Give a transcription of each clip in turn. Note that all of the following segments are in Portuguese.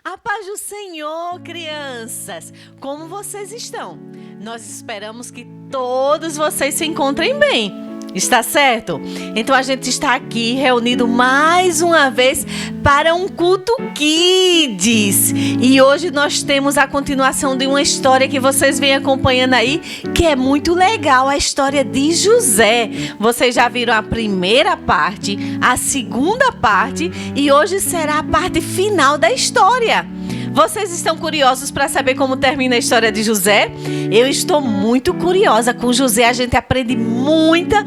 A paz do Senhor, crianças! Como vocês estão? Nós esperamos que todos vocês se encontrem bem. Está certo? Então a gente está aqui reunido mais uma vez para um culto Kids. E hoje nós temos a continuação de uma história que vocês vêm acompanhando aí, que é muito legal, a história de José. Vocês já viram a primeira parte, a segunda parte e hoje será a parte final da história. Vocês estão curiosos para saber como termina a história de José? Eu estou muito curiosa. Com José a gente aprende muita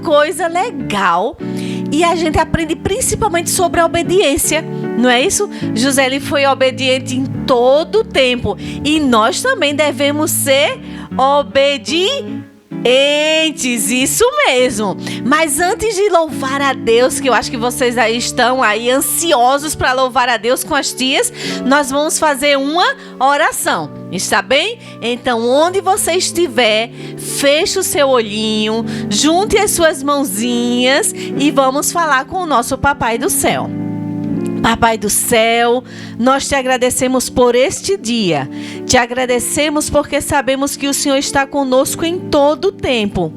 coisa legal. E a gente aprende principalmente sobre a obediência. Não é isso? José ele foi obediente em todo o tempo. E nós também devemos ser obedientes. Isso mesmo. Mas antes de louvar a Deus, que eu acho que vocês aí estão aí ansiosos para louvar a Deus com as tias, nós vamos fazer uma oração. Está bem? Então, onde você estiver, feche o seu olhinho, junte as suas mãozinhas e vamos falar com o nosso Papai do Céu. Papai do céu, nós te agradecemos por este dia. Te agradecemos porque sabemos que o Senhor está conosco em todo o tempo.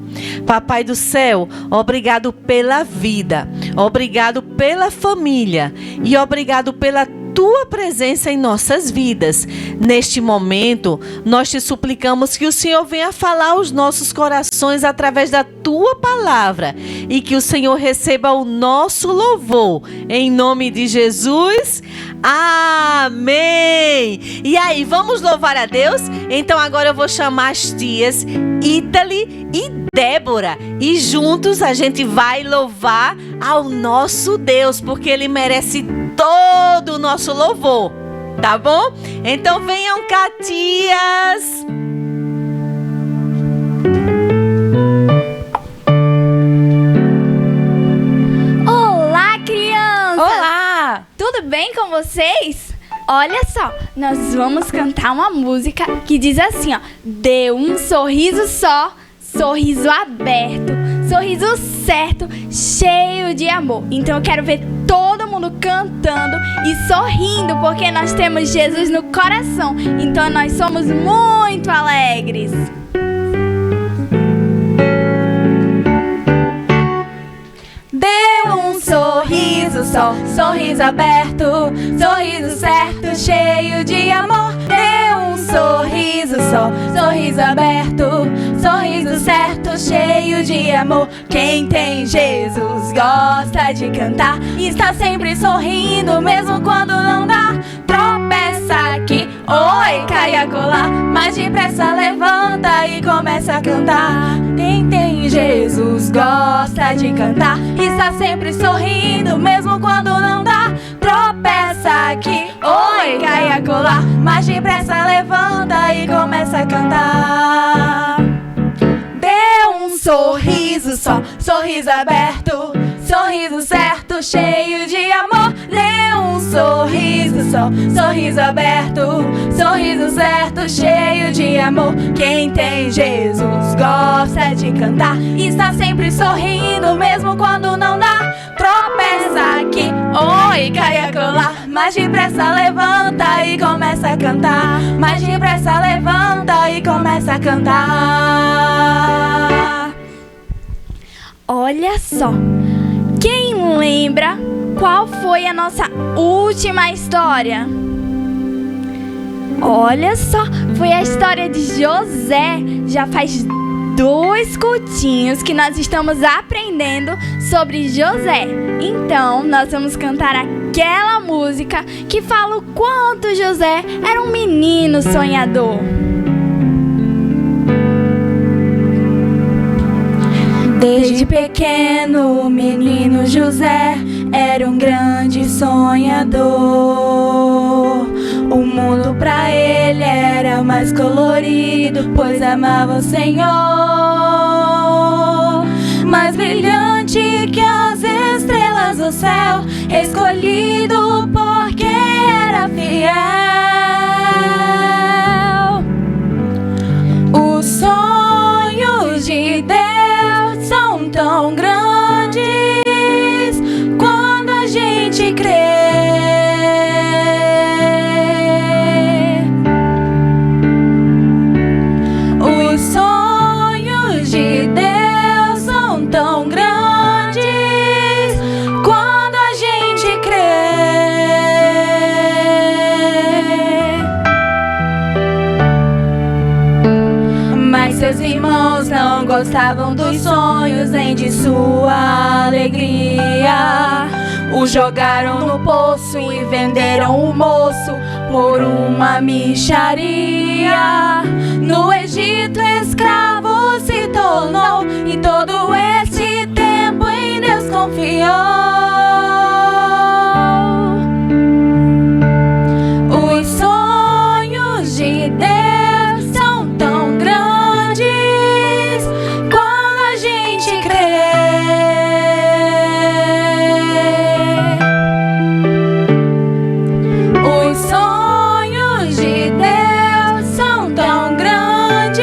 Papai do céu, obrigado pela vida, obrigado pela família e obrigado pela tua presença em nossas vidas. Neste momento, nós te suplicamos que o Senhor venha falar aos nossos corações através da tua palavra e que o Senhor receba o nosso louvor. Em nome de Jesus, amém! E aí, vamos louvar a Deus? Então agora eu vou chamar as tias Ítali e Débora e juntos a gente vai louvar ao nosso Deus, porque Ele merece todo o nosso louvor, tá bom? Então venham cá, tias! Olá, crianças! Olá! Tudo bem com vocês? Olha só, nós vamos cantar uma música que diz assim, ó: dê um sorriso só, sorriso aberto, sorriso certo, cheio de amor. Então eu quero ver todo mundo cantando e sorrindo, porque nós temos Jesus no coração. Então nós somos muito alegres. Dê um sorriso só, sorriso aberto, sorriso certo, cheio de amor. Dê um sorriso só, sorriso aberto, sorriso certo, cheio de amor. Quem tem Jesus gosta de cantar, está sempre sorrindo mesmo quando não dá. Tropeça aqui, oi, cai acolá, mas depressa levanta e começa a cantar. Quem tem Jesus gosta de cantar, está sempre sorrindo mesmo quando não dá. Tropeça aqui, oi, cai acolá, mas depressa levanta e começa a cantar. Dê um sorriso só, sorriso aberto, sorriso certo, cheio de amor. Dê um sorriso só, sorriso aberto, sorriso certo, cheio de amor. Quem tem Jesus gosta de cantar, está sempre sorrindo mesmo quando não dá. Tropeça aqui, oi, cai acolá, mas depressa levanta e começa a cantar. Mas depressa levanta e começa a cantar. Olha só, quem lembra qual foi a nossa última história? Olha só, foi a história de José. Já faz 2 cultinhos que nós estamos aprendendo sobre José. Então, nós vamos cantar aquela música que fala o quanto José era um menino sonhador. Desde pequeno, o menino José era um grande sonhador. O mundo pra ele era mais colorido, pois amava o Senhor. Mais brilhante que as estrelas do céu, escolhido porque era fiel. Os sonhos de Deus são tão grandes quando a gente crê. gostavam dos sonhos nem de sua alegria. O jogaram no poço e venderam o moço por uma mixaria. No Egito escravo se tornou e todo esse tempo em Deus confiou. Os sonhos de Deus são tão grandes quando a gente crê. Os sonhos de Deus são tão grandes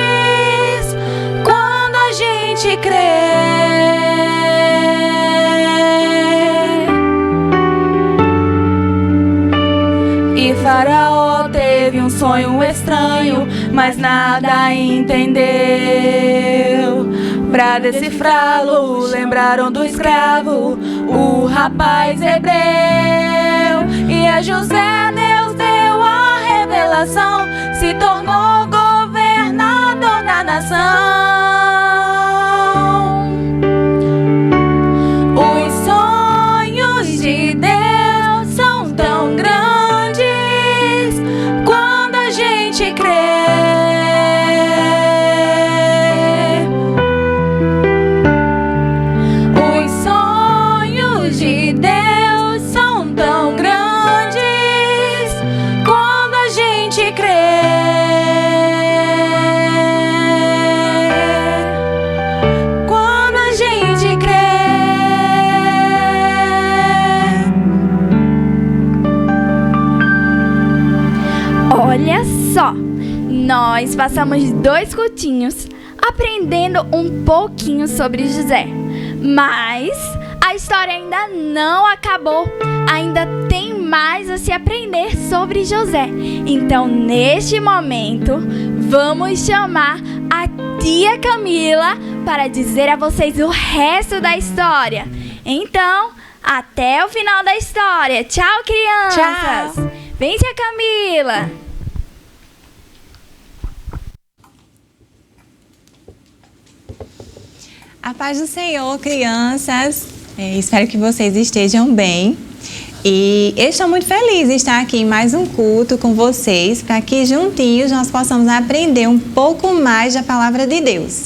quando a gente crê. E Faraó teve um sonho estranho, mas nada entendeu. Pra decifrá-lo, lembraram do escravo, o rapaz hebreu. E a José Deus deu a revelação, se tornou governador da nação. Os sonhos de Deus são tão grandes quando a gente crê. Os sonhos de Deus são tão grandes quando a gente crê. Quando a gente crê. Olha só, nós passamos 2 cultinhos aprendendo um pouquinho sobre José. Mas a história ainda não acabou, ainda tem mais a se aprender sobre José. Então, neste momento, vamos chamar a tia Camila para dizer a vocês o resto da história. Então, até o final da história. Tchau, crianças! Tchau. Vem, tia Camila! A paz do Senhor, crianças. Espero que vocês estejam bem. E eu estou muito feliz de estar aqui em mais um culto com vocês, para que juntinhos nós possamos aprender um pouco mais da palavra de Deus.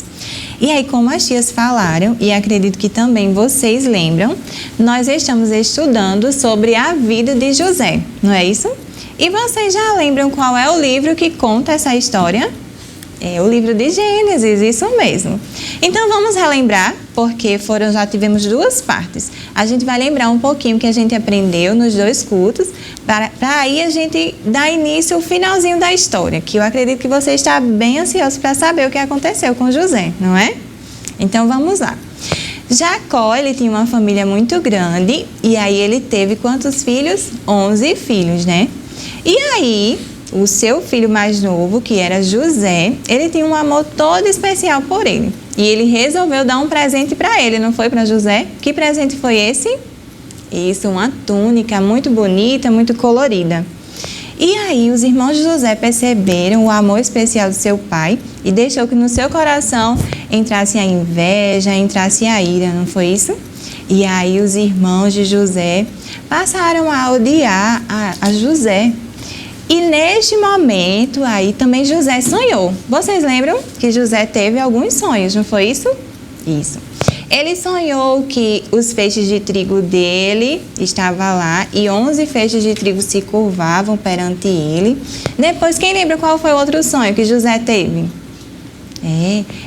E aí, como as tias falaram, e acredito que também vocês lembram, nós estamos estudando sobre a vida de José, não é isso? E vocês já lembram qual é o livro que conta essa história? É o livro de Gênesis, isso mesmo. Então vamos relembrar, porque já tivemos 2 partes. A gente vai lembrar um pouquinho que a gente aprendeu nos 2 cultos, para aí a gente dar início ao finalzinho da história, que eu acredito que você está bem ansioso para saber o que aconteceu com José, não é? Então vamos lá. Jacó, ele tinha uma família muito grande, e aí ele teve quantos filhos? 11 filhos, né? E aí, o seu filho mais novo, que era José, ele tinha um amor todo especial por ele. E ele resolveu dar um presente para ele, não foi para José? Que presente foi esse? Isso, uma túnica muito bonita, muito colorida. E aí os irmãos de José perceberam o amor especial do seu pai e deixou que no seu coração entrasse a inveja, entrasse a ira, não foi isso? E aí os irmãos de José passaram a odiar a José. E neste momento, aí também José sonhou. Vocês lembram que José teve alguns sonhos, não foi isso? Isso. Ele sonhou que os feixes de trigo dele estavam lá e 11 feixes de trigo se curvavam perante ele. Depois, quem lembra qual foi o outro sonho que José teve?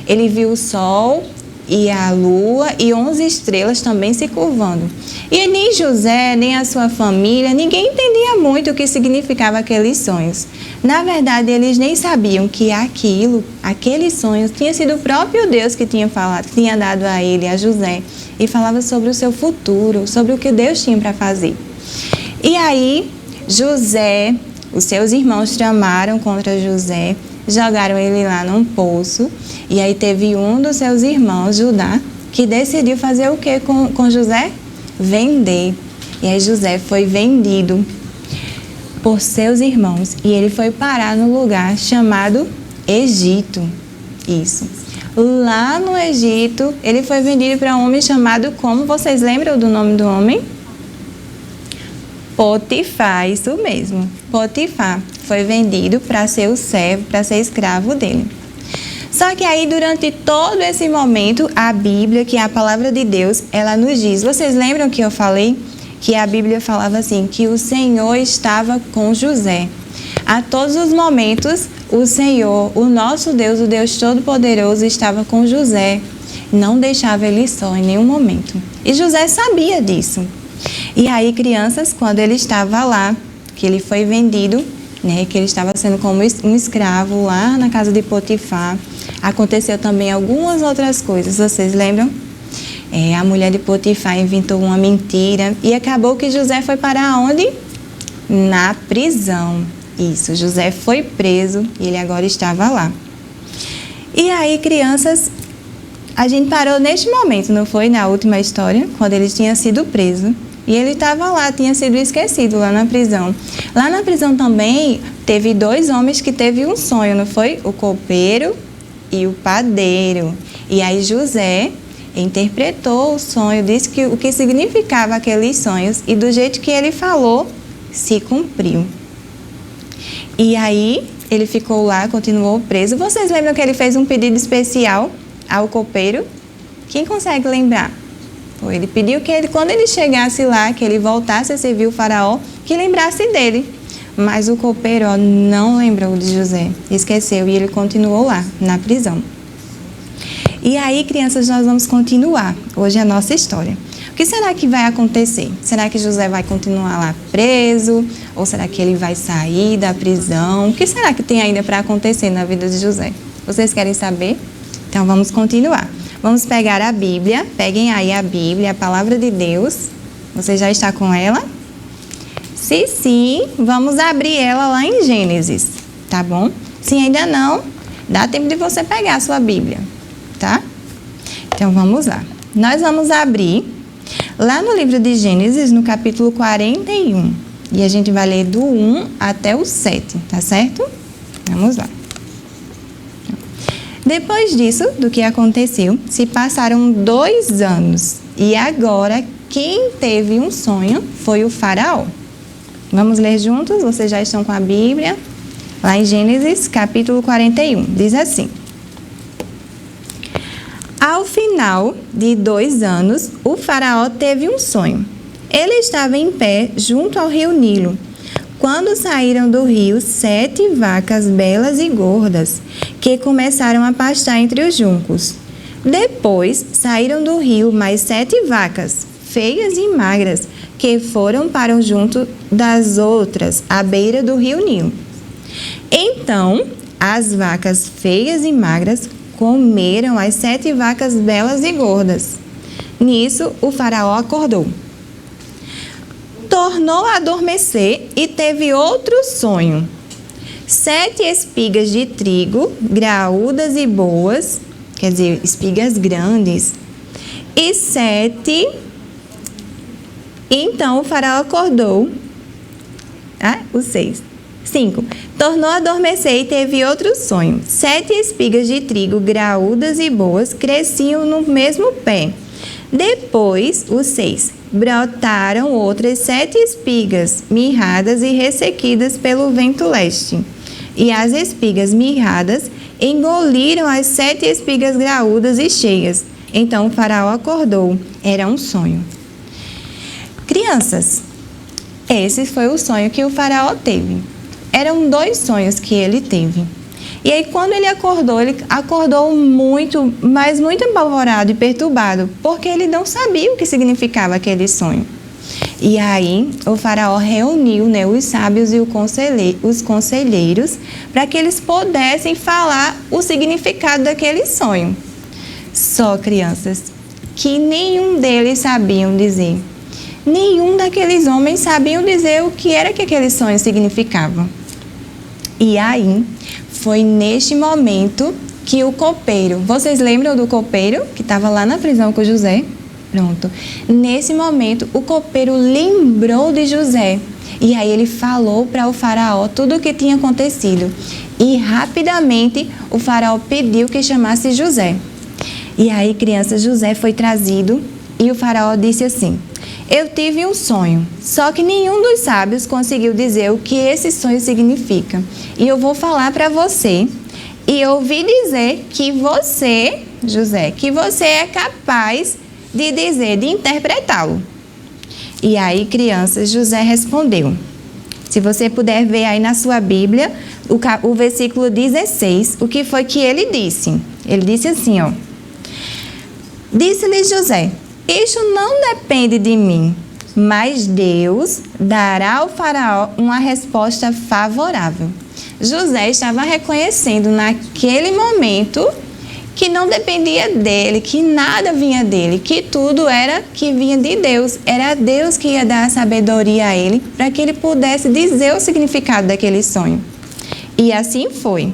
Ele viu o sol e a lua e 11 estrelas também se curvando. E nem José, nem a sua família, ninguém entendia muito o que significava aqueles sonhos. Na verdade, eles nem sabiam que aqueles sonhos, tinha sido o próprio Deus que tinha falado, que tinha dado a ele, a José, e falava sobre o seu futuro, sobre o que Deus tinha para fazer. E aí, José, os seus irmãos tramaram contra José, jogaram ele lá num poço, e aí teve um dos seus irmãos, Judá, que decidiu fazer o que com José? Vender. E aí José foi vendido por seus irmãos e ele foi parar no lugar chamado Egito. Isso. lá no Egito, ele foi vendido para um homem chamado como? Vocês lembram do nome do homem? Potifar, isso mesmo. Potifar foi vendido para ser o servo, para ser escravo dele. Só que aí, durante todo esse momento, a Bíblia, que é a palavra de Deus, ela nos diz. Vocês lembram que eu falei que a Bíblia falava assim, que o Senhor estava com José. A todos os momentos, o Senhor, o nosso Deus, o Deus Todo-Poderoso, estava com José. Não deixava ele só em nenhum momento. E José sabia disso. E aí, crianças, quando ele estava lá, que ele foi vendido, né, que ele estava sendo como um escravo lá na casa de Potifar, aconteceu também algumas outras coisas. Vocês lembram? A mulher de Potifar inventou uma mentira e acabou que José foi para onde? Na prisão. Isso, José foi preso e ele agora estava lá. E aí, crianças, a gente parou neste momento, não foi? Na última história, quando ele tinha sido preso. E ele estava lá, tinha sido esquecido lá na prisão. Lá na prisão também teve 2 homens que teve um sonho, não foi? O copeiro e o padeiro. E aí José interpretou o sonho, disse que o que significava aqueles sonhos e do jeito que ele falou, se cumpriu. E aí ele ficou lá, continuou preso. Vocês lembram que ele fez um pedido especial ao copeiro? Quem consegue lembrar? Ele pediu que ele, quando ele chegasse lá, que ele voltasse a servir o faraó, que lembrasse dele. Mas o copeiro não lembrou de José, esqueceu e ele continuou lá, na prisão. E aí, crianças, nós vamos continuar hoje a nossa história. O que será que vai acontecer? Será que José vai continuar lá preso? Ou será que ele vai sair da prisão? O que será que tem ainda para acontecer na vida de José? Vocês querem saber? Então, vamos continuar. Vamos pegar a Bíblia, peguem aí a Bíblia, a palavra de Deus. Você já está com ela? Se sim, vamos abrir ela lá em Gênesis, tá bom? Se ainda não, dá tempo de você pegar a sua Bíblia, tá? Então vamos lá. Nós vamos abrir lá no livro de Gênesis, no capítulo 41. E a gente vai ler do 1 até o 7, tá certo? Vamos lá. Depois disso, do que aconteceu, se passaram 2 anos. E agora, quem teve um sonho foi o faraó. Vamos ler juntos? Vocês já estão com a Bíblia? Lá em Gênesis, capítulo 41. Diz assim. Ao final de 2 anos, o faraó teve um sonho. Ele estava em pé junto ao rio Nilo, quando saíram do rio 7 vacas belas e gordas, que começaram a pastar entre os juncos. Depois saíram do rio mais 7 vacas, feias e magras, que foram para junto das outras, à beira do rio Nilo. Então, as vacas feias e magras comeram as 7 vacas belas e gordas. Nisso, o faraó acordou. Tornou a adormecer e teve outro sonho. 7 espigas de trigo, graúdas e boas, quer dizer, espigas grandes, e 7... Então o faraó acordou. O 6. 5. Tornou a adormecer e teve outro sonho. 7 espigas de trigo, graúdas e boas, cresciam no mesmo pé. Depois, o 6. Brotaram outras 7 espigas, mirradas e ressequidas pelo vento leste. E as espigas mirradas engoliram as 7 espigas graúdas e cheias. Então o faraó acordou. Era um sonho. Crianças, esse foi o sonho que o faraó teve. Eram 2 sonhos que ele teve. E aí, quando ele acordou muito, mas muito apavorado e perturbado, porque ele não sabia o que significava aquele sonho. E aí, o faraó reuniu, os sábios e os conselheiros para que eles pudessem falar o significado daquele sonho. Só, crianças, que nenhum deles sabiam dizer. Nenhum daqueles homens sabiam dizer o que era que aquele sonho significava. E aí, foi neste momento que o copeiro... Vocês lembram do copeiro que estava lá na prisão com José? Pronto. Nesse momento, o copeiro lembrou de José. E aí ele falou para o faraó tudo o que tinha acontecido. E rapidamente o faraó pediu que chamasse José. E aí, criança, José foi trazido e o faraó disse assim: eu tive um sonho, só que nenhum dos sábios conseguiu dizer o que esse sonho significa. E eu vou falar para você. E eu ouvi dizer que você, José, que você é capaz de dizer, de interpretá-lo. E aí, crianças, José respondeu. Se você puder ver aí na sua Bíblia, o versículo 16, o que foi que ele disse? Ele disse assim, ó. Disse-lhe José: isto não depende de mim, mas Deus dará ao faraó uma resposta favorável. José estava reconhecendo naquele momento que não dependia dele, que nada vinha dele, que tudo era que vinha de Deus. Era Deus que ia dar a sabedoria a ele para que ele pudesse dizer o significado daquele sonho. E assim foi.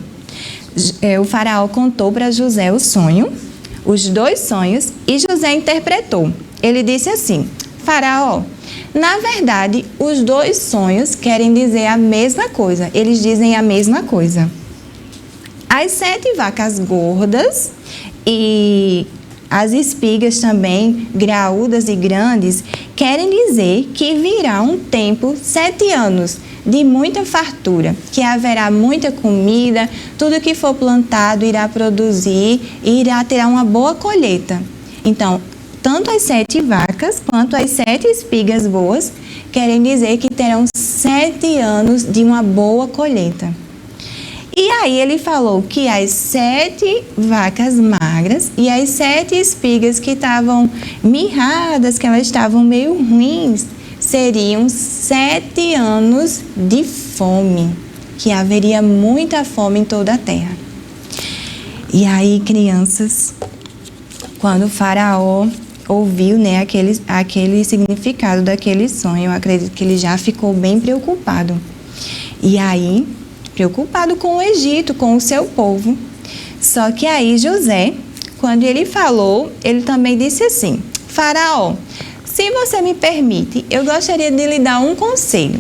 O faraó contou para José o sonho, os dois sonhos, e José interpretou. Ele disse assim: faraó, na verdade, os dois sonhos querem dizer a mesma coisa. Eles dizem a mesma coisa. As 7 vacas gordas e as espigas também, graúdas e grandes, querem dizer que virá um tempo, 7 anos, de muita fartura, que haverá muita comida, tudo que for plantado irá produzir e irá ter uma boa colheita. Então, tanto as 7 vacas quanto as 7 espigas boas querem dizer que terão 7 anos de uma boa colheita. E aí ele falou que as 7 vacas magras e as 7 espigas que estavam mirradas, que elas estavam meio ruins, seriam 7 anos de fome, que haveria muita fome em toda a terra. E aí, crianças, quando o faraó ouviu, né, aquele significado daquele sonho, eu acredito que ele já ficou bem preocupado. E aí, preocupado com o Egito, com o seu povo. Só que aí José, quando ele falou, ele também disse assim: faraó, se você me permite, eu gostaria de lhe dar um conselho.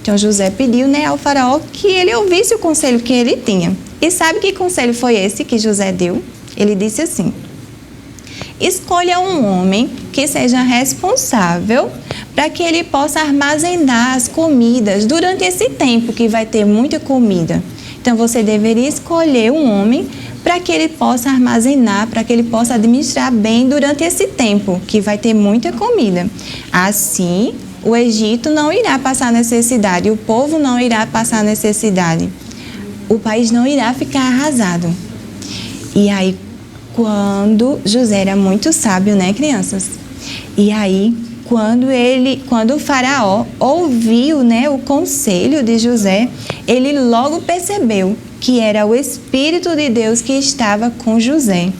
Então José pediu, né, ao faraó que ele ouvisse o conselho que ele tinha. E sabe que conselho foi esse que José deu? Ele disse assim: escolha um homem que seja responsável para que ele possa armazenar as comidas durante esse tempo que vai ter muita comida. Então, você deveria escolher um homem para que ele possa armazenar, para que ele possa administrar bem durante esse tempo que vai ter muita comida. Assim, o Egito não irá passar necessidade, o povo não irá passar necessidade, o país não irá ficar arrasado. E aí, quando José era muito sábio, né, crianças? E aí, quando o faraó ouviu, né, o conselho de José, ele logo percebeu que era o Espírito de Deus que estava com José.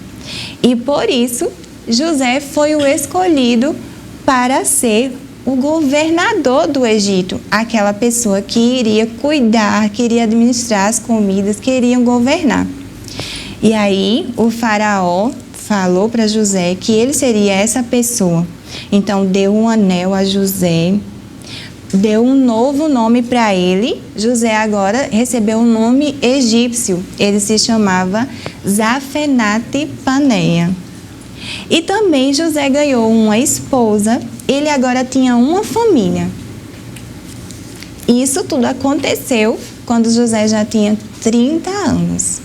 E por isso, José foi o escolhido para ser o governador do Egito, aquela pessoa que iria cuidar, que iria administrar as comidas, que iriam governar. E aí, o faraó falou para José que ele seria essa pessoa. Então, deu um anel a José, deu um novo nome para ele. José agora recebeu um nome egípcio. Ele se chamava Zafenate-Paneia. E também José ganhou uma esposa. Ele agora tinha uma família. Isso tudo aconteceu quando José já tinha 30 anos.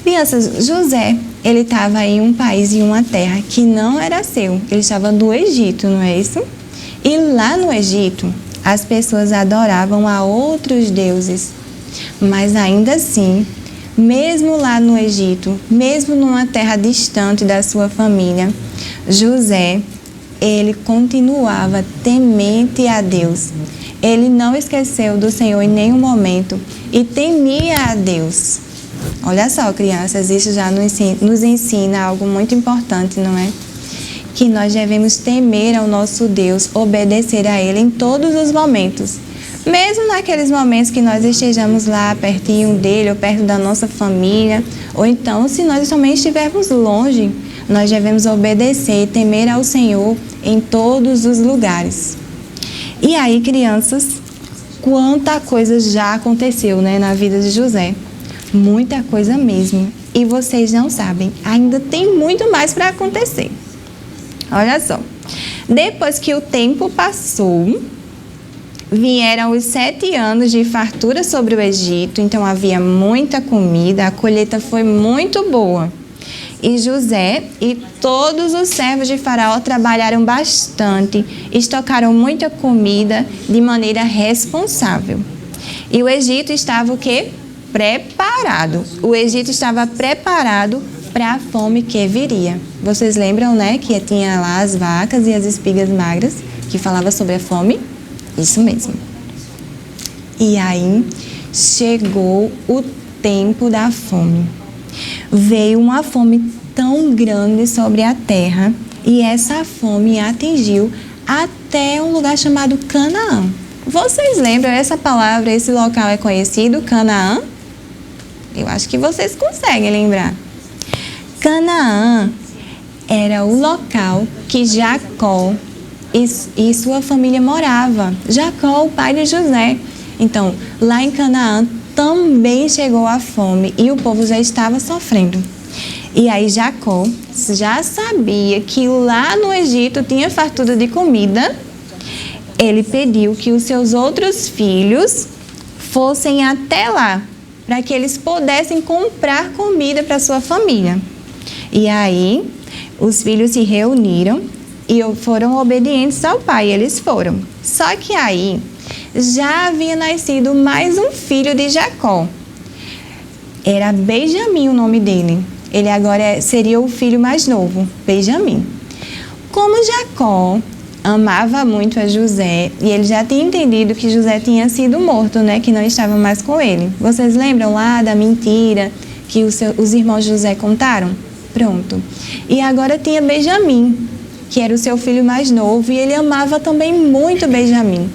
Crianças, José, ele estava em um país, em uma terra que não era seu. Ele estava no Egito, não é isso? E lá no Egito, as pessoas adoravam a outros deuses. Mas ainda assim, mesmo lá no Egito, mesmo numa terra distante da sua família, José, ele continuava temente a Deus. Ele não esqueceu do Senhor em nenhum momento e temia a Deus. Olha só, crianças, isso já nos ensina algo muito importante, não é? Que nós devemos temer ao nosso Deus, obedecer a Ele em todos os momentos. Mesmo naqueles momentos que nós estejamos lá pertinho dEle, ou perto da nossa família, ou então, se nós também estivermos longe, nós devemos obedecer e temer ao Senhor em todos os lugares. E aí, crianças, quanta coisa já aconteceu, né, na vida de José. Muita coisa mesmo. E vocês não sabem, ainda tem muito mais para acontecer. Olha só. Depois que o tempo passou, vieram os 7 anos de fartura sobre o Egito, então havia muita comida, a colheita foi muito boa. E José e todos os servos de Faraó trabalharam bastante, estocaram muita comida de maneira responsável. E o Egito estava o quê? Preparado. O Egito estava preparado para a fome que viria. Vocês lembram, né, que tinha lá as vacas e as espigas magras, que falava sobre a fome? Isso mesmo. E aí chegou o tempo da fome. Veio uma fome tão grande sobre a terra e essa fome atingiu até um lugar chamado Canaã. Vocês lembram essa palavra, esse local é conhecido, Canaã? Eu acho que vocês conseguem lembrar. Canaã era o local que Jacó e sua família morava. Jacó, o pai de José. Então, lá em Canaã também chegou a fome e o povo já estava sofrendo. E aí Jacó já sabia que lá no Egito tinha fartura de comida. Ele pediu que os seus outros filhos fossem até lá, para que eles pudessem comprar comida para sua família. E aí, os filhos se reuniram e foram obedientes ao pai, eles foram. Só que aí, já havia nascido mais um filho de Jacó. Era Benjamim o nome dele. Ele agora seria o filho mais novo, Benjamim. Como Jacó amava muito a José e ele já tinha entendido que José tinha sido morto, né, que não estava mais com ele. Vocês lembram lá da mentira que os irmãos de José contaram? Pronto. E agora tinha Benjamim, que era o seu filho mais novo, e ele amava também muito Benjamim.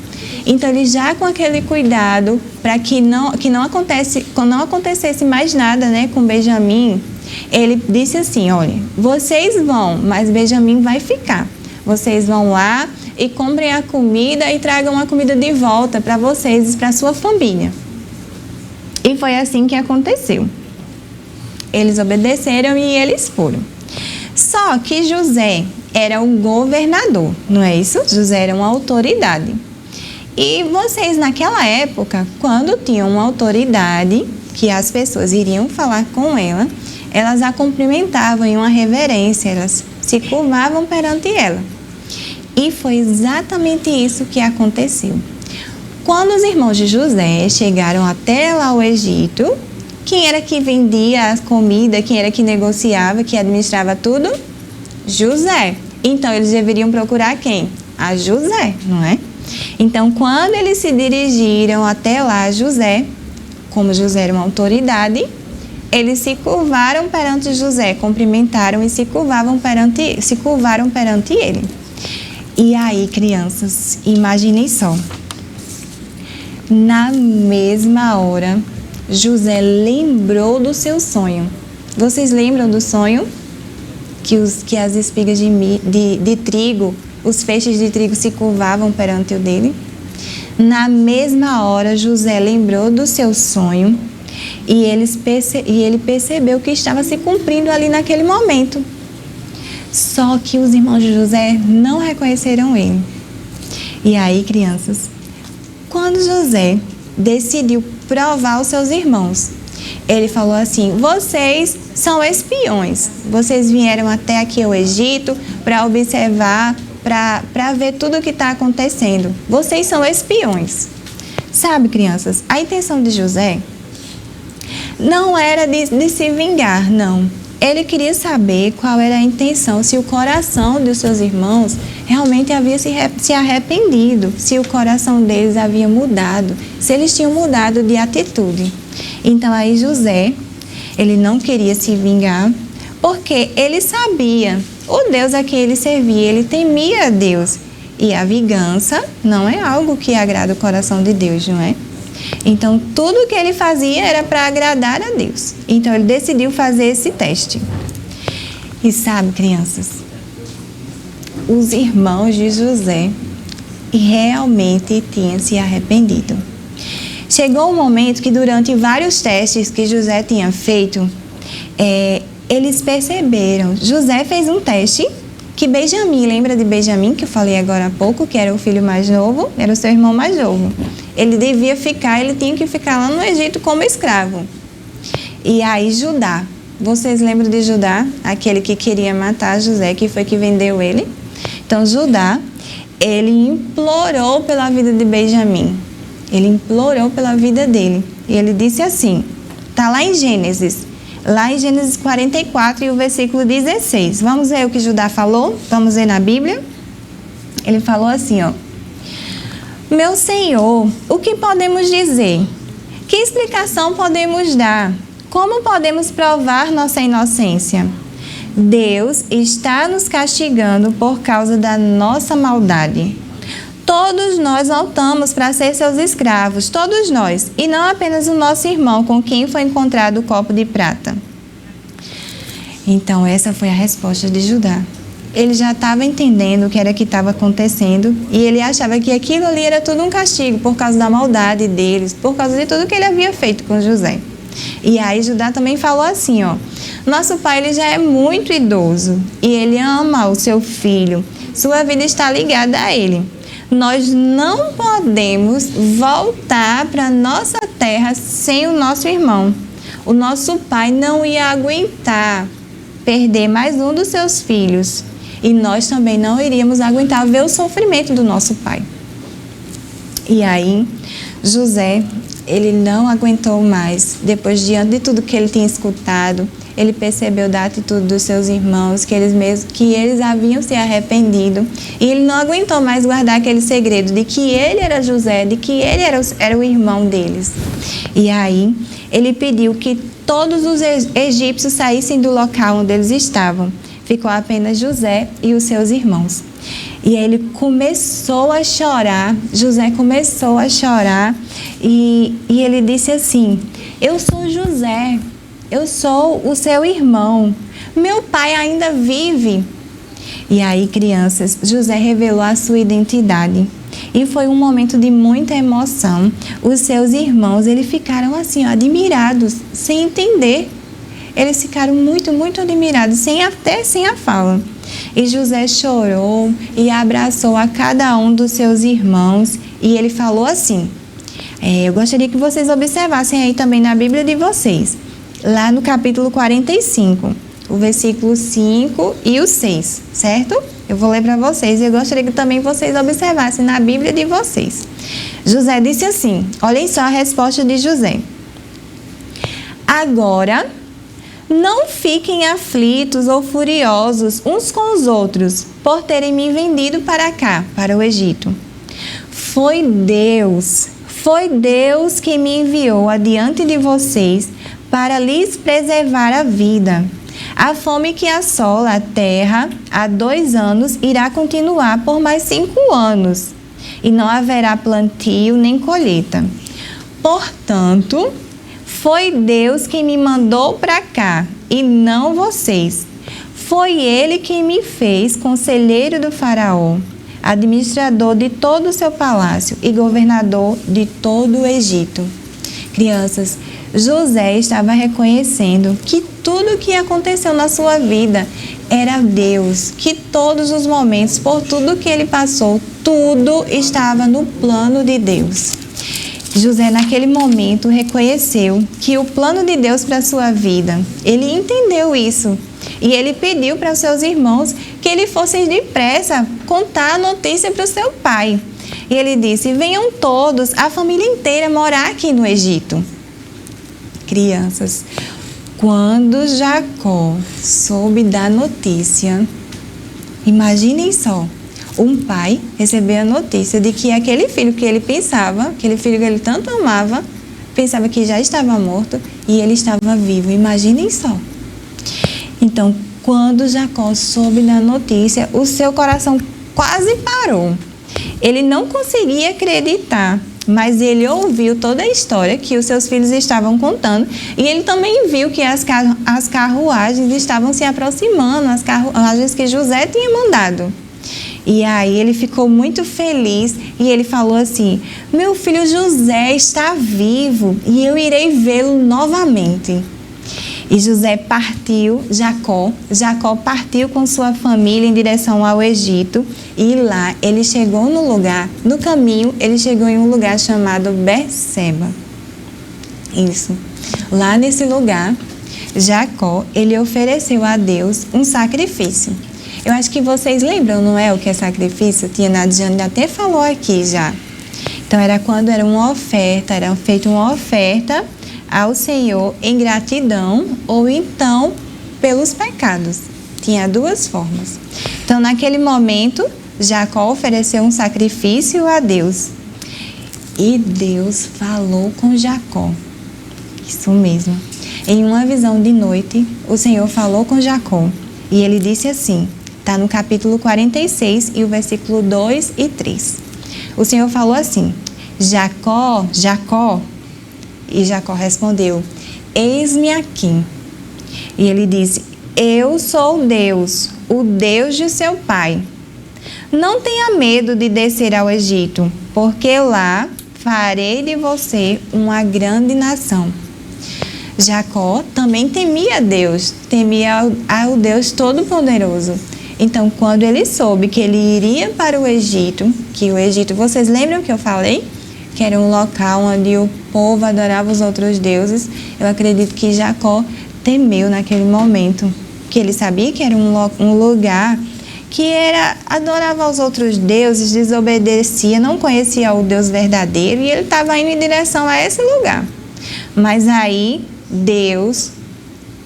Então ele já com aquele cuidado para que não acontecesse mais nada, né, com Benjamim, ele disse assim: olha, vocês vão, mas Benjamim vai ficar. Vocês vão lá e comprem a comida e tragam a comida de volta para vocês e para sua família. E foi assim que aconteceu. Eles obedeceram e eles foram. Só que José era um governador, não é isso? José era uma autoridade. E vocês naquela época, quando tinham uma autoridade, que as pessoas iriam falar com ela, elas a cumprimentavam em uma reverência, elas se curvavam perante ela. E foi exatamente isso que aconteceu. Quando os irmãos de José chegaram até lá ao Egito, quem era que vendia a comida, quem era que negociava, que administrava tudo? José. Então, eles deveriam procurar quem? A José, não é? Então, quando eles se dirigiram até lá, José, como José era uma autoridade, eles se curvaram perante José, cumprimentaram e se curvaram perante ele. E aí, crianças, imaginem só. Na mesma hora, José lembrou do seu sonho. Vocês lembram do sonho? Que as espigas de trigo, os feixes de trigo se curvavam perante o dele? Na mesma hora, José lembrou do seu sonho e ele percebeu que estava se cumprindo ali naquele momento. Só que os irmãos de José não reconheceram ele. E aí, crianças, quando José decidiu provar os seus irmãos, ele falou assim: vocês são espiões, vocês vieram até aqui ao Egito para observar, para ver tudo o que está acontecendo. Vocês são espiões. Sabe, crianças, a intenção de José não era de se vingar, não. Ele queria saber qual era a intenção, se o coração dos seus irmãos realmente havia se arrependido, se o coração deles havia mudado, se eles tinham mudado de atitude. Então aí José, ele não queria se vingar, porque ele sabia o Deus a quem ele servia, ele temia a Deus. E a vingança não é algo que agrada o coração de Deus, não é? Então, tudo que ele fazia era para agradar a Deus. Então, ele decidiu fazer esse teste. E sabe, crianças, os irmãos de José realmente tinham se arrependido. chegou um momento que durante vários testes que José tinha feito, eles perceberam. José fez um teste que Benjamim, lembra de Benjamim, que eu falei agora há pouco, que era o filho mais novo, era o seu irmão mais novo. Ele tinha que ficar lá no Egito como escravo. E aí Judá, vocês lembram de Judá? Aquele que queria matar José, que foi que vendeu ele? Então Judá, ele implorou pela vida de Benjamim. Ele implorou pela vida dele. E ele disse assim, está lá em Gênesis 44 e o versículo 16. Vamos ver o que Judá falou? Vamos ver na Bíblia? Ele falou assim, ó. Meu Senhor, o que podemos dizer? Que explicação podemos dar? Como podemos provar nossa inocência? Deus está nos castigando por causa da nossa maldade. Todos nós voltamos para ser seus escravos, todos nós, e não apenas o nosso irmão com quem foi encontrado o copo de prata. Então, essa foi a resposta de Judá. Ele já estava entendendo o que era que estava acontecendo e ele achava que aquilo ali era tudo um castigo por causa da maldade deles, por causa de tudo que ele havia feito com José. E aí Judá também falou assim, ó, nosso pai ele já é muito idoso e ele ama o seu filho, sua vida está ligada a ele. Nós não podemos voltar para nossa terra sem o nosso irmão. O nosso pai não ia aguentar perder mais um dos seus filhos. E nós também não iríamos aguentar ver o sofrimento do nosso pai. E aí, José, ele não aguentou mais. Depois, diante de tudo que ele tinha escutado, ele percebeu da atitude dos seus irmãos, que eles haviam se arrependido. E ele não aguentou mais guardar aquele segredo de que ele era José, de que ele era o irmão deles. E aí, ele pediu que todos os egípcios saíssem do local onde eles estavam. Ficou apenas José e os seus irmãos. E ele começou a chorar, José começou a chorar e ele disse assim, eu sou José, eu sou o seu irmão, meu pai ainda vive. E aí, crianças, José revelou a sua identidade. E foi um momento de muita emoção. Os seus irmãos, eles ficaram assim, ó, admirados, sem entender. Eles ficaram muito, muito admirados, até sem a fala. E José chorou e abraçou a cada um dos seus irmãos. E ele falou assim, eu gostaria que vocês observassem aí também na Bíblia de vocês. Lá no capítulo 45, o versículo 5 e o 6, certo? Eu vou ler para vocês e eu gostaria que também vocês observassem na Bíblia de vocês. José disse assim, olhem só a resposta de José. Agora, não fiquem aflitos ou furiosos uns com os outros por terem me vendido para cá, para o Egito. Foi Deus que me enviou adiante de vocês para lhes preservar a vida. A fome que assola a terra há 2 anos irá continuar por mais 5 anos, e não haverá plantio nem colheita. Portanto, foi Deus quem me mandou para cá, e não vocês. Foi Ele quem me fez conselheiro do faraó, administrador de todo o seu palácio e governador de todo o Egito. Crianças, José estava reconhecendo que tudo o que aconteceu na sua vida era Deus, que todos os momentos, por tudo que ele passou, tudo estava no plano de Deus. José, naquele momento, reconheceu que o plano de Deus para a sua vida, ele entendeu isso. E ele pediu para os seus irmãos que eles fossem depressa contar a notícia para o seu pai. E ele disse, venham todos, a família inteira, morar aqui no Egito. Crianças, quando Jacó soube da notícia, imaginem só, um pai receber a notícia de que aquele filho que ele pensava, aquele filho que ele tanto amava, pensava que já estava morto e ele estava vivo. Imaginem só. Então, quando Jacó soube da notícia, o seu coração quase parou. Ele não conseguia acreditar, mas ele ouviu toda a história que os seus filhos estavam contando e ele também viu que as carruagens estavam se aproximando, as carruagens que José tinha mandado. E aí ele ficou muito feliz e ele falou assim: meu filho José está vivo e eu irei vê-lo novamente. E Jacó partiu com sua família em direção ao Egito e lá ele chegou no caminho ele chegou em um lugar chamado Berseba. Isso. Lá nesse lugar, Jacó, ele ofereceu a Deus um sacrifício. Eu acho que vocês lembram, não é, o que é sacrifício? Tia Nadiane até falou aqui já. Então, era quando era feita uma oferta ao Senhor em gratidão ou então pelos pecados. Tinha duas formas. Então, naquele momento, Jacó ofereceu um sacrifício a Deus. E Deus falou com Jacó. Isso mesmo. Em uma visão de noite, o Senhor falou com Jacó. E ele disse assim, está no capítulo 46 e o versículo 2 e 3. O Senhor falou assim: Jacó, Jacó. E Jacó respondeu: eis-me aqui. E ele disse: eu sou Deus, o Deus de seu pai. Não tenha medo de descer ao Egito, porque lá farei de você uma grande nação. Jacó também temia Deus, temia ao Deus Todo-Poderoso. Então, quando ele soube que ele iria para o Egito, que o Egito, vocês lembram que eu falei? Que era um local onde o povo adorava os outros deuses. Eu acredito que Jacó temeu naquele momento, que ele sabia que era um lugar que adorava aos outros deuses, desobedecia, não conhecia o Deus verdadeiro e ele estava indo em direção a esse lugar. Mas aí, Deus,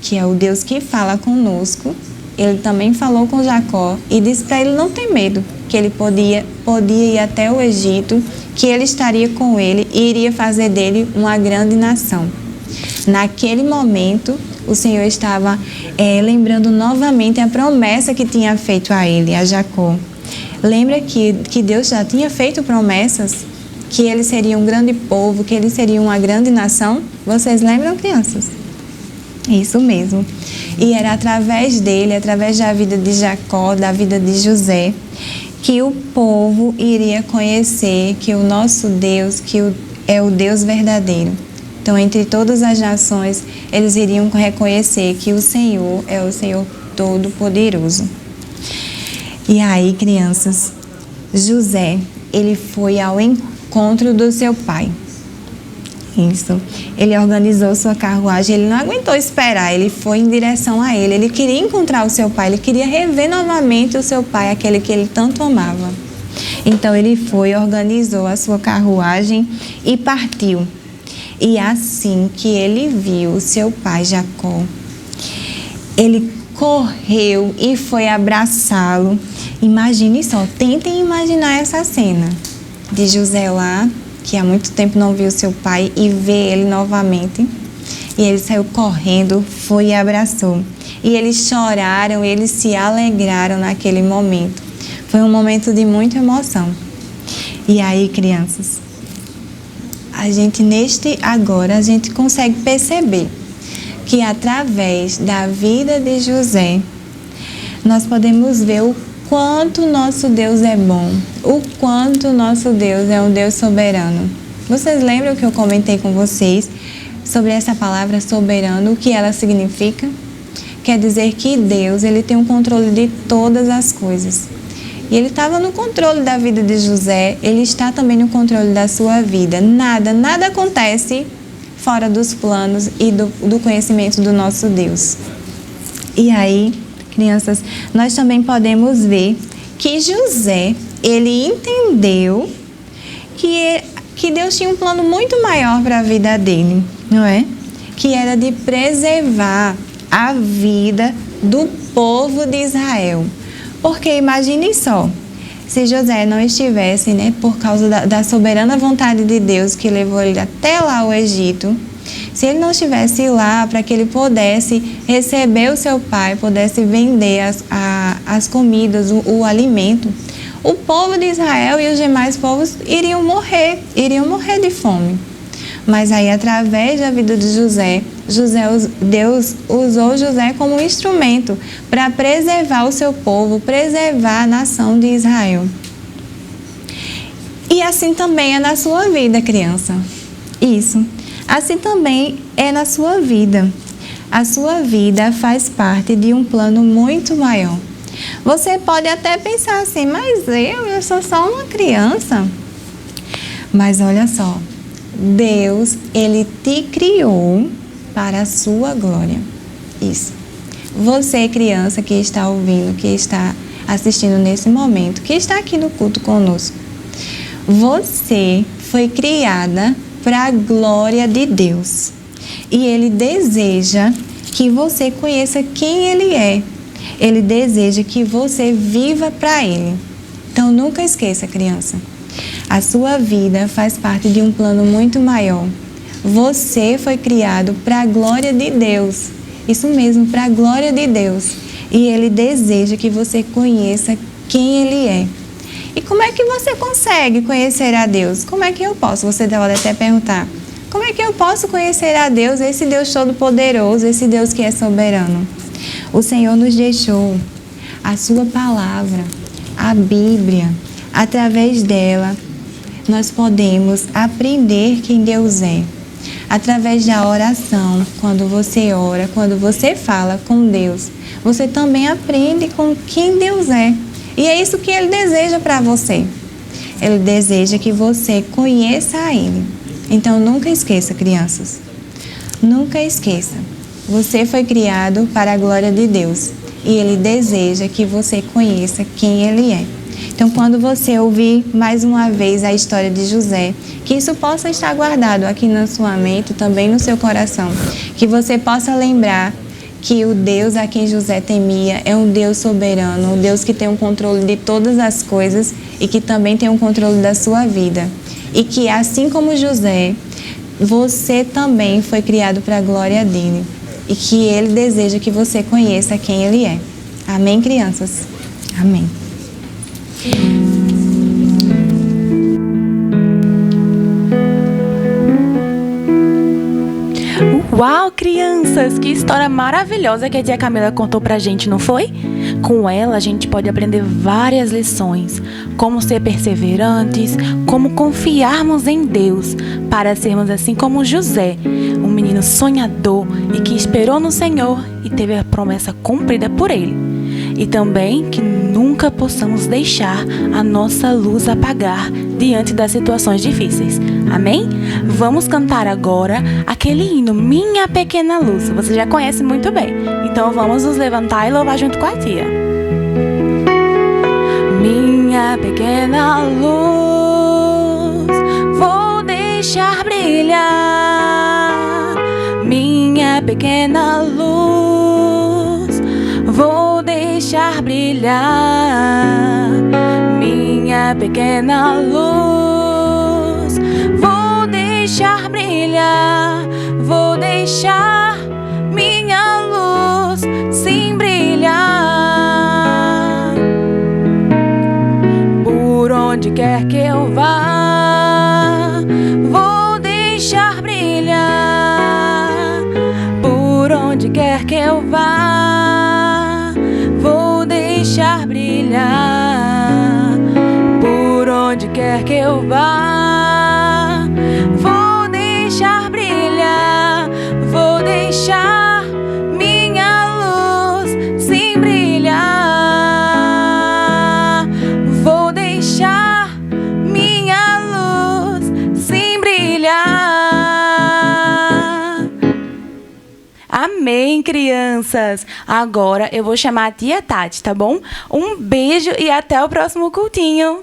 que é o Deus que fala conosco, ele também falou com Jacó e disse para ele não ter medo, que ele podia ir até o Egito, que ele estaria com ele e iria fazer dele uma grande nação. Naquele momento, o Senhor estava lembrando novamente a promessa que tinha feito a ele, a Jacó. Lembra que Deus já tinha feito promessas? Que ele seria um grande povo, que ele seria uma grande nação? Vocês lembram, crianças? Isso mesmo. E era através dele, através da vida de Jacó, da vida de José, que o povo iria conhecer que o nosso Deus, é o Deus verdadeiro. Então, entre todas as nações, eles iriam reconhecer que o Senhor é o Senhor Todo-Poderoso. E aí, crianças, José, ele foi ao encontro do seu pai. Isso. Ele organizou sua carruagem, ele não aguentou esperar, ele foi em direção a ele. Ele queria encontrar o seu pai, ele queria rever novamente o seu pai, aquele que ele tanto amava. Então, ele foi, organizou a sua carruagem e partiu. E assim que ele viu o seu pai Jacó, ele correu e foi abraçá-lo. Imagine só, tentem imaginar essa cena de José lá, que há muito tempo não viu seu pai, e ver ele novamente. E ele saiu correndo, foi e abraçou. E eles choraram, eles se alegraram naquele momento. Foi um momento de muita emoção. E aí, crianças, a gente consegue perceber que através da vida de José, nós podemos ver o quanto nosso Deus é bom, o quanto nosso Deus é um Deus soberano. Vocês lembram que eu comentei com vocês sobre essa palavra soberano, o que ela significa? Quer dizer que Deus, ele tem um controle de todas as coisas. E ele estava no controle da vida de José, ele está também no controle da sua vida. Nada acontece fora dos planos e do conhecimento do nosso Deus. E aí, crianças, nós também podemos ver que José, ele entendeu que Deus tinha um plano muito maior para a vida dele, não é? Que era de preservar a vida do povo de Israel. Porque imagine só, se José não estivesse, por causa da soberana vontade de Deus que levou ele até lá ao Egito, se ele não estivesse lá para que ele pudesse receber o seu pai, pudesse vender as comidas, o alimento, o povo de Israel e os demais povos iriam morrer de fome. Mas aí, através da vida de José, Deus usou José como um instrumento para preservar o seu povo, preservar a nação de Israel. E assim também é na sua vida, criança. Isso. Assim também é na sua vida. A sua vida faz parte de um plano muito maior. Você pode até pensar assim, mas eu sou só uma criança. Mas olha só, Deus, Ele te criou para a sua glória. Isso. Você, criança que está ouvindo, que está assistindo nesse momento, que está aqui no culto conosco, você foi criada para a glória de Deus. E Ele deseja que você conheça quem Ele é. Ele deseja que você viva para Ele. Então, nunca esqueça, criança. A sua vida faz parte de um plano muito maior. Você foi criado para a glória de Deus. Isso mesmo, para a glória de Deus. E Ele deseja que você conheça quem Ele é. E como é que você consegue conhecer a Deus? Como é que eu posso? Você pode até perguntar. Como é que eu posso conhecer a Deus, esse Deus todo-poderoso, esse Deus que é soberano? O Senhor nos deixou a sua palavra, a Bíblia. Através dela, nós podemos aprender quem Deus é. Através da oração, quando você ora, quando você fala com Deus, você também aprende com quem Deus é. E é isso que Ele deseja para você. Ele deseja que você conheça a Ele. Então, nunca esqueça, crianças. Nunca esqueça. Você foi criado para a glória de Deus. E Ele deseja que você conheça quem Ele é. Então, quando você ouvir mais uma vez a história de José, que isso possa estar guardado aqui na sua mente, também no seu coração. Que você possa lembrar que o Deus a quem José temia é um Deus soberano, um Deus que tem o controle de todas as coisas e que também tem o controle da sua vida. E que, assim como José, você também foi criado para a glória dele. E que Ele deseja que você conheça quem Ele é. Amém, crianças? Amém. Uau, crianças! Que história maravilhosa que a tia Camila contou pra gente, não foi? Com ela, a gente pode aprender várias lições. Como ser perseverantes, como confiarmos em Deus, para sermos assim como José, um menino sonhador e que esperou no Senhor e teve a promessa cumprida por Ele. E também que nunca possamos deixar a nossa luz apagar diante das situações difíceis. Amém? Vamos cantar agora aquele hino, Minha Pequena Luz. Você já conhece muito bem. Então vamos nos levantar e louvar junto com a tia. Minha pequena luz, vou deixar brilhar. Minha pequena luz, vou deixar brilhar. Minha pequena luz, vou deixar brilhar. Vou deixar minha luz sim brilhar. Por onde quer que eu vá, vou deixar brilhar. Por onde quer que eu vá, vou deixar brilhar. Por onde quer que eu vá, vou deixar brilhar. Vou deixar minha luz sim brilhar. Vou deixar minha luz sim brilhar. Amém, crianças! Agora eu vou chamar a tia Tati, tá bom? Um beijo e até o próximo cultinho.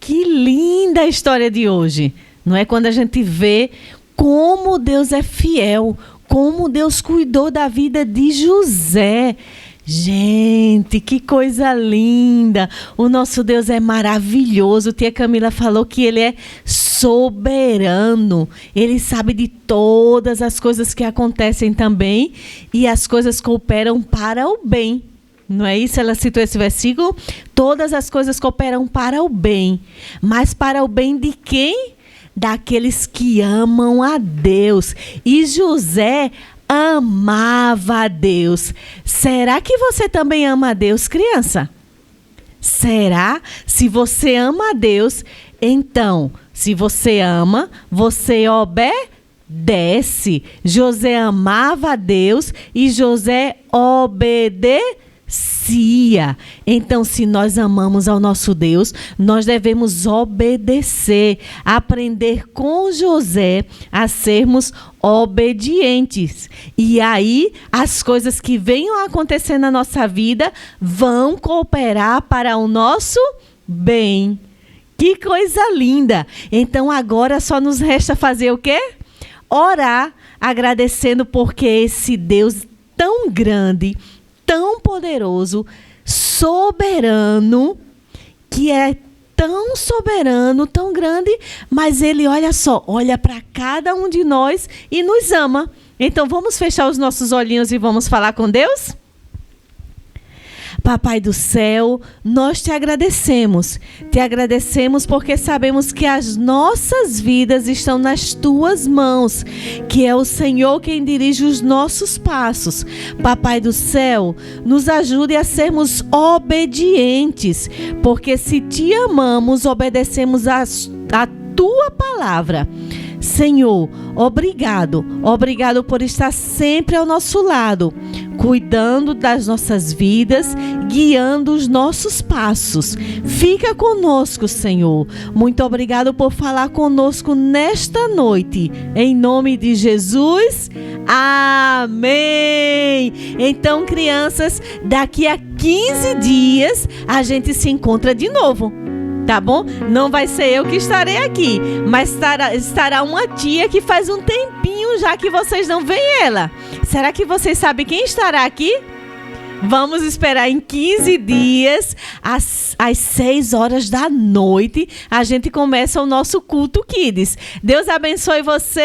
Que linda a história de hoje. Não é? Quando a gente vê como Deus é fiel, como Deus cuidou da vida de José. Gente, que coisa linda! O nosso Deus é maravilhoso. Tia Camila falou que Ele é soberano. Ele sabe de todas as coisas que acontecem também e as coisas cooperam para o bem. Não é isso? Ela citou esse versículo. Todas as coisas cooperam para o bem. Mas para o bem de quem? Daqueles que amam a Deus. E José amava a Deus. Será que você também ama a Deus, criança? Será? Se você ama a Deus, então, se você ama, você obedece. José amava a Deus e José obedecia. Então, se nós amamos ao nosso Deus, nós devemos obedecer, aprender com José a sermos obedientes. E aí, as coisas que venham a acontecer na nossa vida vão cooperar para o nosso bem. Que coisa linda! Então, agora só nos resta fazer o quê? Orar, agradecendo porque esse Deus tão grande, tão poderoso, soberano, que é tão soberano, tão grande, mas ele, olha só, olha para cada um de nós e nos ama. Então vamos fechar os nossos olhinhos e vamos falar com Deus? Papai do céu, nós te agradecemos. Te agradecemos porque sabemos que as nossas vidas estão nas tuas mãos, que é o Senhor quem dirige os nossos passos. Papai do céu, nos ajude a sermos obedientes, porque se te amamos, obedecemos a tua palavra. Senhor, obrigado. Obrigado por estar sempre ao nosso lado, cuidando das nossas vidas, guiando os nossos passos. Fica conosco, Senhor. Muito obrigado por falar conosco nesta noite. Em nome de Jesus, amém. Então, crianças, daqui a 15 dias a gente se encontra de novo. Tá bom? Não vai ser eu que estarei aqui, mas estará uma tia que faz um tempinho já que vocês não veem ela. Será que vocês sabem quem estará aqui? Vamos esperar em 15 dias, às 6 horas da noite, a gente começa o nosso culto Kids. Deus abençoe vocês!